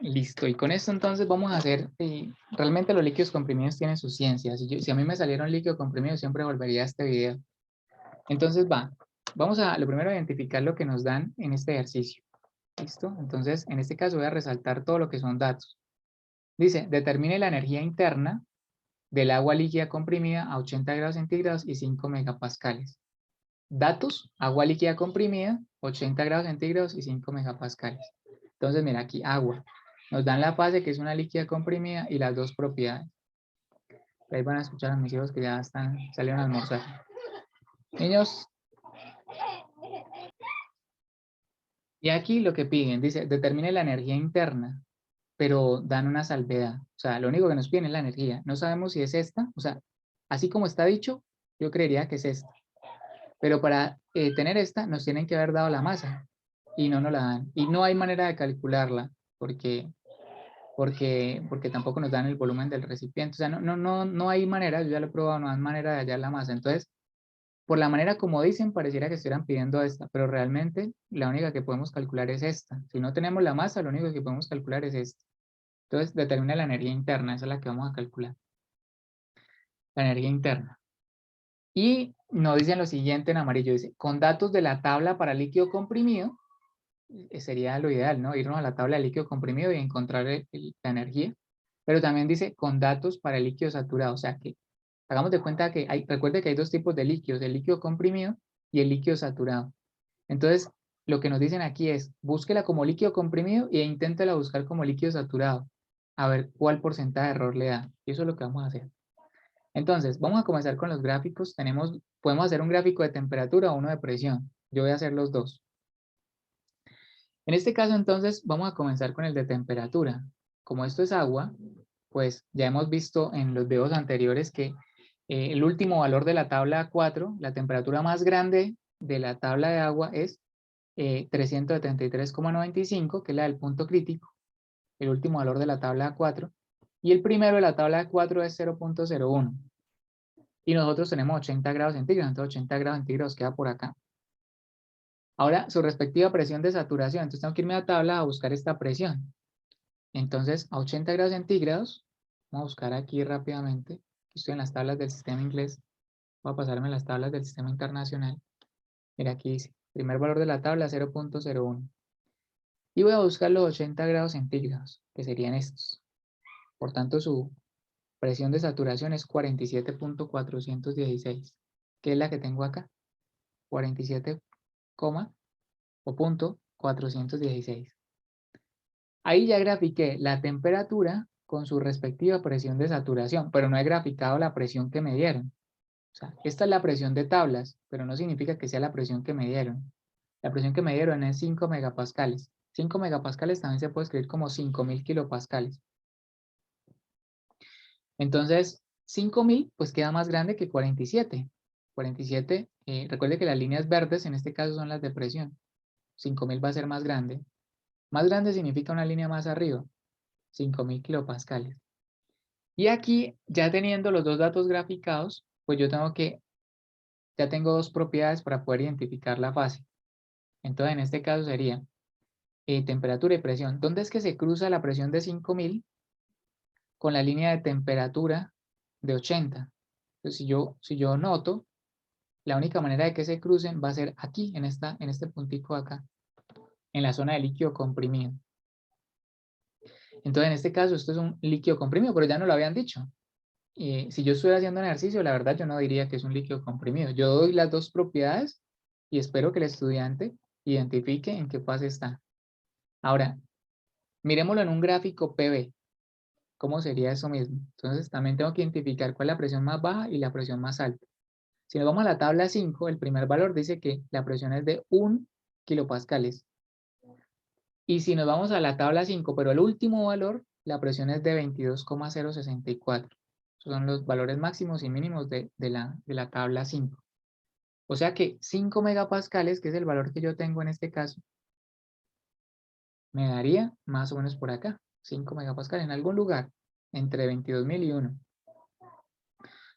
Listo, y con esto entonces vamos a hacer, realmente los líquidos comprimidos tienen su ciencia. Si a mí me saliera un líquido comprimido, siempre volvería a este video. Entonces vamos a lo primero a identificar lo que nos dan en este ejercicio. ¿Listo? Entonces, en este caso voy a resaltar todo lo que son datos. Dice, determine la energía interna del agua líquida comprimida a 80 grados centígrados y 5 megapascales. Datos, agua líquida comprimida, 80 grados centígrados y 5 megapascales. Entonces, mira aquí, agua. Nos dan la fase, que es una líquida comprimida, y las dos propiedades. Ahí van a escuchar a mis hijos que ya salieron a almorzar. Niños, y aquí lo que piden, dice, determine la energía interna, pero dan una salvedad. O sea, lo único que nos piden es la energía. No sabemos si es esta, o sea, así como está dicho, yo creería que es esta. Pero para tener esta, nos tienen que haber dado la masa, y no nos la dan. Y no hay manera de calcularla, porque tampoco nos dan el volumen del recipiente. O sea, no hay manera, yo ya lo he probado, no hay manera de hallar la masa. Entonces, por la manera como dicen, pareciera que estuvieran pidiendo esta, pero realmente la única que podemos calcular es esta. Si no tenemos la masa, lo único que podemos calcular es esta. Entonces, determina la energía interna, esa es la que vamos a calcular. La energía interna. Y nos dicen lo siguiente en amarillo, dice, con datos de la tabla para líquido comprimido, sería lo ideal, ¿no? Irnos a la tabla de líquido comprimido y encontrar la energía. Pero también dice con datos para el líquido saturado, o sea que hagamos de cuenta que recuerde que hay dos tipos de líquidos, el líquido comprimido y el líquido saturado. Entonces, lo que nos dicen aquí es, búsquela como líquido comprimido e inténtela buscar como líquido saturado, a ver cuál porcentaje de error le da. Y eso es lo que vamos a hacer. Entonces, vamos a comenzar con los gráficos. Podemos hacer un gráfico de temperatura o uno de presión. Yo voy a hacer los dos. En este caso, entonces, vamos a comenzar con el de temperatura. Como esto es agua, pues ya hemos visto en los videos anteriores que el último valor de la tabla 4, la temperatura más grande de la tabla de agua es 373,95, que es la del punto crítico, el último valor de la tabla 4, y el primero de la tabla 4 es 0,01. Y nosotros tenemos 80 grados centígrados, entonces 80 grados centígrados queda por acá. Ahora, su respectiva presión de saturación, entonces tengo que irme a la tabla a buscar esta presión. Entonces, a 80 grados centígrados, vamos a buscar aquí rápidamente, estoy en las tablas del sistema inglés, voy a pasarme las tablas del sistema internacional. Mira, aquí dice, primer valor de la tabla 0,01. Y voy a buscar los 80 grados centígrados, que serían estos. Por tanto, su presión de saturación es 47,416, que es la que tengo acá, 47, o punto 416. Ahí ya grafiqué la temperatura con su respectiva presión de saturación, pero no he graficado la presión que me dieron. O sea, esta es la presión de tablas, pero no significa que sea la presión que me dieron. La presión que me dieron es 5 megapascales. 5 megapascales también se puede escribir como 5000 kilopascales. Entonces, 5000 pues queda más grande que 47. 47, recuerde que las líneas verdes en este caso son las de presión. 5000 va a ser más grande. Más grande significa una línea más arriba, 5000 kilopascales. Y aquí, ya teniendo los dos datos graficados, pues ya tengo dos propiedades para poder identificar la fase. Entonces, en este caso sería temperatura y presión. ¿Dónde es que se cruza la presión de 5000 con la línea de temperatura de 80? Entonces, si yo noto, la única manera de que se crucen va a ser aquí, en este puntico acá, en la zona de líquido comprimido. Entonces, en este caso, esto es un líquido comprimido, pero ya no lo habían dicho. Si yo estoy haciendo un ejercicio, la verdad yo no diría que es un líquido comprimido. Yo doy las dos propiedades y espero que el estudiante identifique en qué fase está. Ahora, miremoslo en un gráfico PV. ¿Cómo sería eso mismo? Entonces, también tengo que identificar cuál es la presión más baja y la presión más alta. Si nos vamos a la tabla 5, el primer valor dice que la presión es de 1 kilopascales. Y si nos vamos a la tabla 5, pero el último valor, la presión es de 22,064. Esos son los valores máximos y mínimos de la tabla 5. O sea que 5 megapascales, que es el valor que yo tengo en este caso, me daría más o menos por acá, 5 megapascales en algún lugar, entre 22.000 y 1.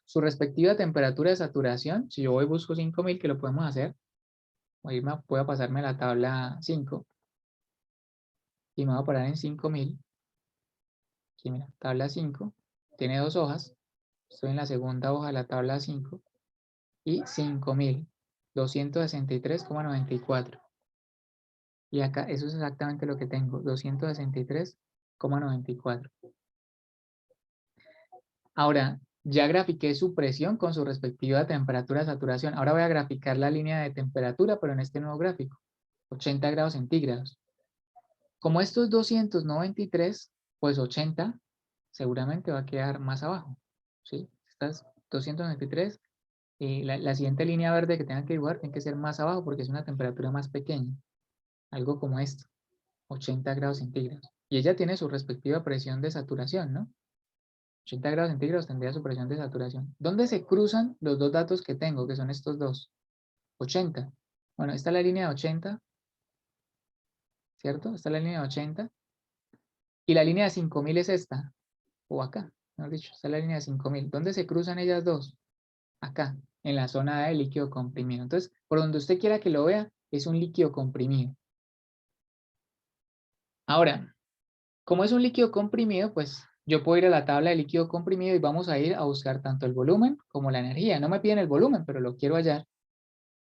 Su respectiva temperatura de saturación, si yo voy y busco 5000, que lo podemos hacer, voy a pasarme a la tabla 5 y me voy a parar en 5000. Aquí mira, tabla 5, tiene 2 hojas. Estoy en la segunda hoja de la tabla 5 y 5.263,94. Y acá, eso es exactamente lo que tengo, 263,94. Ahora, ya grafiqué su presión con su respectiva temperatura de saturación. Ahora voy a graficar la línea de temperatura, pero en este nuevo gráfico, 80 grados centígrados. Como esto es 293, pues 80 seguramente va a quedar más abajo. ¿Sí? Estas 293, y la siguiente línea verde que tengan que dibujar tiene que ser más abajo porque es una temperatura más pequeña. Algo como esto, 80 grados centígrados. Y ella tiene su respectiva presión de saturación, ¿no? 80 grados centígrados tendría su presión de saturación. ¿Dónde se cruzan los dos datos que tengo, que son estos dos? 80. Bueno, esta es la línea de 80, ¿cierto? Esta es la línea de 80. Y la línea de 5000 es esta, o acá, mejor dicho, esta es la línea de 5000. ¿Dónde se cruzan ellas dos? Acá, en la zona de líquido comprimido. Entonces, por donde usted quiera que lo vea, es un líquido comprimido. Ahora, como es un líquido comprimido, pues yo puedo ir a la tabla de líquido comprimido y vamos a ir a buscar tanto el volumen como la energía. No me piden el volumen, pero lo quiero hallar.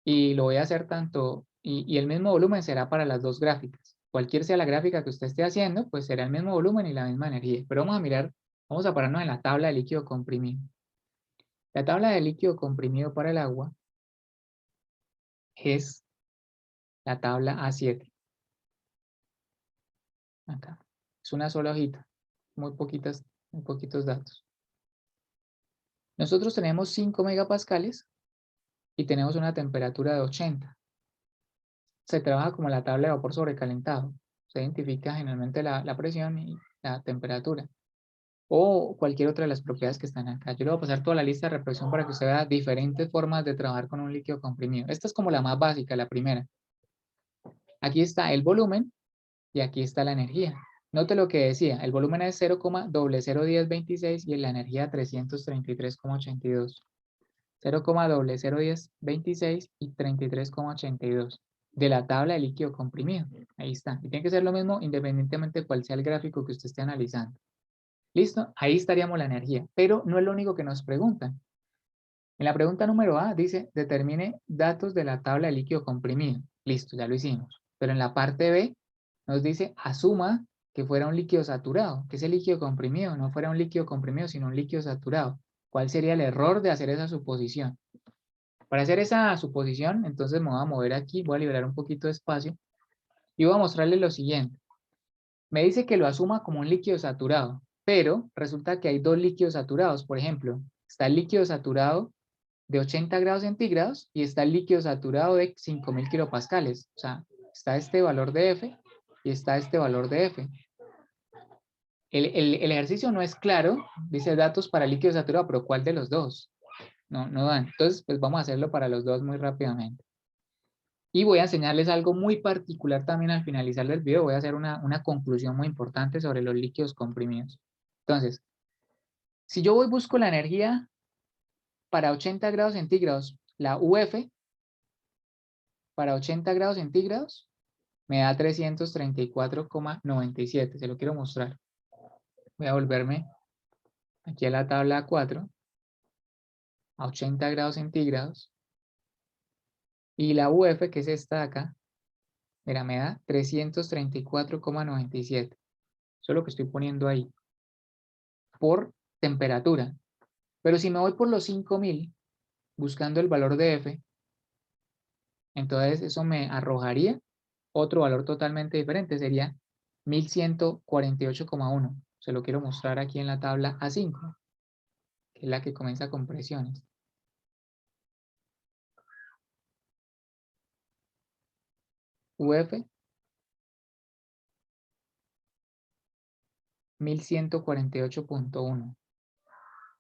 Y lo voy a hacer tanto, y el mismo volumen será para las dos gráficas. Cualquier sea la gráfica que usted esté haciendo, pues será el mismo volumen y la misma energía. Pero vamos a mirar, vamos a pararnos en la tabla de líquido comprimido. La tabla de líquido comprimido para el agua es la tabla A7. Acá. Es una sola hojita, muy poquitos datos. Nosotros tenemos 5 megapascales y tenemos una temperatura de 80. Se trabaja como la tabla de vapor sobrecalentado. Se identifica generalmente la presión y la temperatura. O cualquier otra de las propiedades que están acá. Yo le voy a pasar toda la lista de reproducción para que usted vea diferentes formas de trabajar con un líquido comprimido. Esta es como la más básica, la primera. Aquí está el volumen y aquí está la energía. Note lo que decía, el volumen es 0,001026 y la energía 333,82. 0,001026 y 33,82 de la tabla de líquido comprimido. Ahí está. Y tiene que ser lo mismo independientemente de cuál sea el gráfico que usted esté analizando. ¿Listo? Ahí estaríamos la energía. Pero no es lo único que nos preguntan. En la pregunta número A dice, determine datos de la tabla de líquido comprimido. Listo, ya lo hicimos. Pero en la parte B nos dice, asuma que fuera un líquido saturado. ¿Qué es el líquido comprimido? No fuera un líquido comprimido, sino un líquido saturado. ¿Cuál sería el error de hacer esa suposición? Para hacer esa suposición, entonces me voy a mover aquí, voy a liberar un poquito de espacio y voy a mostrarles lo siguiente. Me dice que lo asuma como un líquido saturado, pero resulta que hay dos líquidos saturados. Por ejemplo, está el líquido saturado de 80 grados centígrados y está el líquido saturado de 5000 kilopascales. O sea, está este valor de F y está este valor de F. El ejercicio no es claro, dice datos para líquido saturado, pero ¿cuál de los dos? No dan. Entonces, pues vamos a hacerlo para los dos muy rápidamente. Y voy a enseñarles algo muy particular también al finalizar el video. Voy a hacer una conclusión muy importante sobre los líquidos comprimidos. Entonces, si yo voy busco la energía para 80 grados centígrados, la UF para 80 grados centígrados me da 334,97. Se lo quiero mostrar. Voy a volverme aquí a la tabla 4, a 80 grados centígrados. Y la UF, que es esta de acá, mira, me da 334,97. Eso es lo que estoy poniendo ahí. Por temperatura. Pero si me voy por los 5000, buscando el valor de F, entonces eso me arrojaría otro valor totalmente diferente. Sería 1148,1. Se lo quiero mostrar aquí en la tabla A5, que es la que comienza con presiones. UF 1148,1.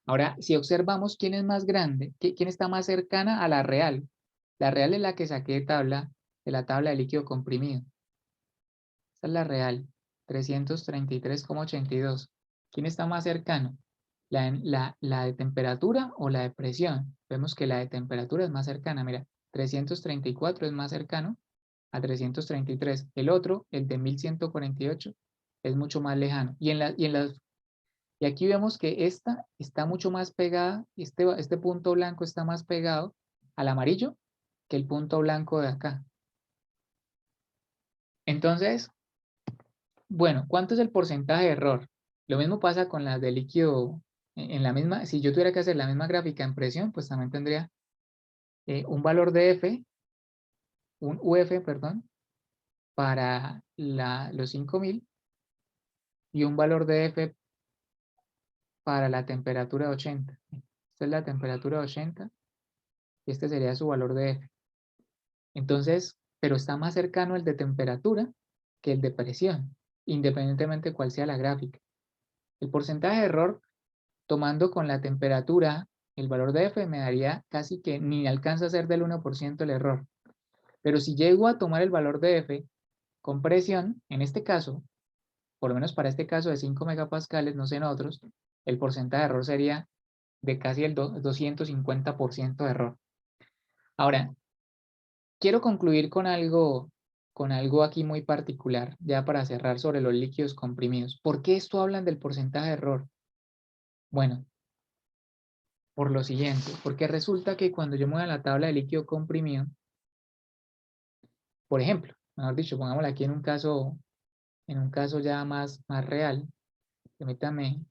Ahora, si observamos quién es más grande, quién está más cercana a la real. La real es la que saqué de la tabla de líquido comprimido. Esta es la real, 333,82. ¿Quién está más cercano? ¿La de temperatura o la de presión? Vemos que la de temperatura es más cercana. Mira, 334 es más cercano a 333. El otro, el de 1148, es mucho más lejano. Y en Y aquí vemos que esta está mucho más pegada, este punto blanco está más pegado al amarillo que el punto blanco de acá. Entonces, bueno, ¿cuánto es el porcentaje de error? Lo mismo pasa con las de líquido, en la misma, si yo tuviera que hacer la misma gráfica en presión, pues también tendría un valor de F, un UF, perdón, para los 5000 y un valor de F para la temperatura de 80. Esta es la temperatura de 80 y este sería su valor de F. Entonces, pero está más cercano el de temperatura que el de presión, independientemente de cuál sea la gráfica. El porcentaje de error, tomando con la temperatura, el valor de F me daría casi que ni alcanza a ser del 1% el error. Pero si llego a tomar el valor de F con presión, en este caso, por lo menos para este caso de 5 megapascales, no sé en otros, el porcentaje de error sería de casi el 250% de error. Ahora, quiero concluir con algo aquí muy particular, ya para cerrar sobre los líquidos comprimidos. ¿Por qué esto hablan del porcentaje de error? Bueno, por lo siguiente, porque resulta que cuando yo me voy a la tabla de líquido comprimido, por ejemplo, mejor dicho, pongámoslo aquí en un caso ya más real, permítame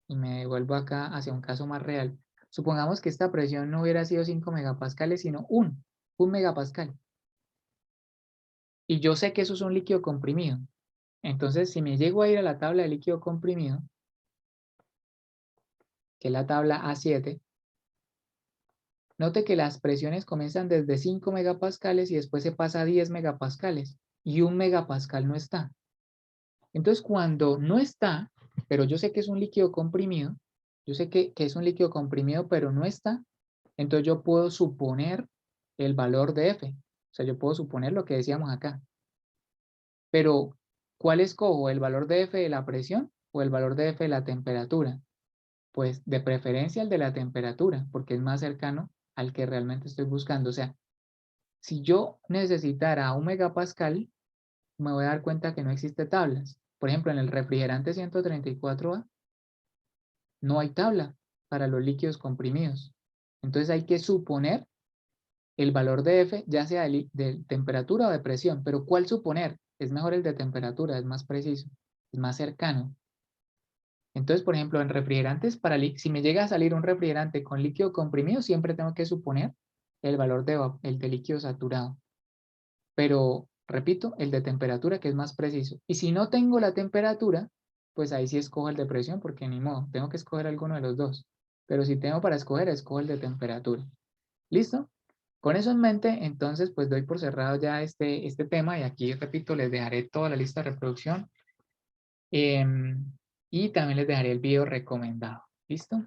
y me devuelvo acá hacia un caso más real. Supongamos que esta presión no hubiera sido 5 megapascales, sino un megapascal. Y yo sé que eso es un líquido comprimido. Entonces, si me llego a ir a la tabla de líquido comprimido, que es la tabla A7, note que las presiones comienzan desde 5 megapascales y después se pasa a 10 megapascales. Y 1 megapascal no está. Entonces, cuando no está, pero yo sé que es un líquido comprimido, yo sé que es un líquido comprimido, pero no está, entonces yo puedo suponer el valor de F. O sea, yo puedo suponer lo que decíamos acá. Pero, ¿cuál escojo? ¿El valor de F de la presión o el valor de F de la temperatura? Pues de preferencia el de la temperatura, porque es más cercano al que realmente estoy buscando. O sea, si yo necesitara 1 megapascal, me voy a dar cuenta que no existe tablas. Por ejemplo, en el refrigerante 134A no hay tabla para los líquidos comprimidos. Entonces hay que suponer el valor de F, ya sea de temperatura o de presión. Pero ¿cuál suponer? Es mejor el de temperatura, es más preciso, es más cercano. Entonces, por ejemplo, en refrigerantes, si me llega a salir un refrigerante con líquido comprimido, siempre tengo que suponer el valor el de líquido saturado. Pero, repito, el de temperatura, que es más preciso. Y si no tengo la temperatura, pues ahí sí escojo el de presión, porque ni modo, tengo que escoger alguno de los dos. Pero si tengo para escoger, escojo el de temperatura. ¿Listo? Con eso en mente, entonces, pues doy por cerrado ya este tema y aquí, repito, les dejaré toda la lista de reproducción y también les dejaré el video recomendado. ¿Listo?